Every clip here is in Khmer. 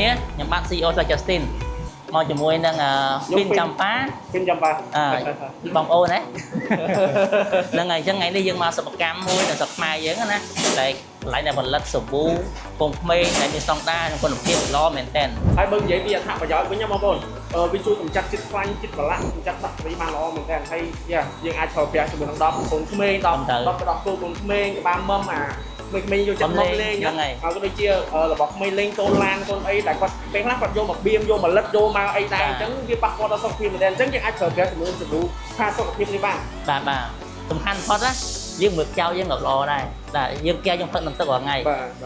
គ្នាខ្ញុំបាទ CEO សា Justin មកជាមួយនឹង Pin Champa បងប្អូនណាហ្នឹងហើយអញ្ចឹងថ្ងៃនេះយើងមកសិប្បកម្មមួយនៅស្រុកខ្មែរយើងណាតែកន្លែងដែលផលិតសាប៊ូពងក្មេងដែលមានស្តង់ដារនិងគុណភាពល្អមែនទែនហើយបើនិយាយពីអត្ថប្រយោជន៍វិញបងប្អូនវាជួយកម្ចាត់ចិត្តខ្លាញ់ចិត្តប្រឡាក់កម្ចាត់បាក់តេរីបានល្អមែនទែនហើយយើងអាចប្រើប្រាស់ជាមួយនឹង10កូនក្មេង10គូកូនក្មេងក្បាលមុំអាក្មេងយកចិត្តមកលេងហើយក៏ដូចជារបស់ក្មេងលេងកូនឡានកូនអីដែលគាត់ពេលខ្លះគាត់យកមកបៀមយកមកលិតយកមកអីដែរអញ្ចឹងវាប៉ះពាល់ដល់សុខភាពមែនទែនអញ្ចឹងយើងអាចប្រើប្រាស់ជាមួយសាប៊ូផាសុខភាពនេះបានបាទសំខាន់ផុតណាយើងមើលចោលយើងក៏ល្អដែរតែយើងកែយើងផឹកនឹងទឹករាល់ថ្ងៃ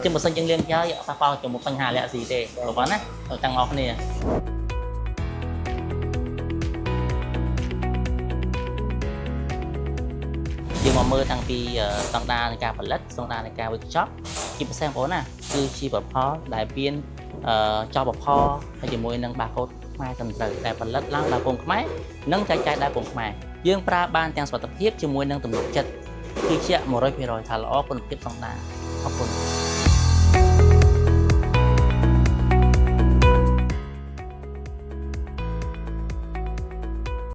ជាមិនសិនយើងលាងចោលប៉ះពាល់ជាមួយបញ្ហាលាក់ស៊ីទេបងណាទាំងអស់គ្នាយើងមកមើលតាំងពីស្តង់ដារនៃការផលិតស្តង់ដារនៃការវេចខ្ចប់ជាពិសេសបងប្អូនណាគឺជាផលផលដែលមានចោលផលហើយជាមួយនឹងបាកូដខ្មែរត្រឹមត្រូវដែលផលិតឡើងដោយពងខ្មែរនិងចែកចាយដោយពងខ្មែរយើងប្រើបានទាំងសុខភាពជាមួយនឹងទំនុកចិត្តគឺជា 100% ថាល្អគុណភាពស្តង់ដារអរគុណ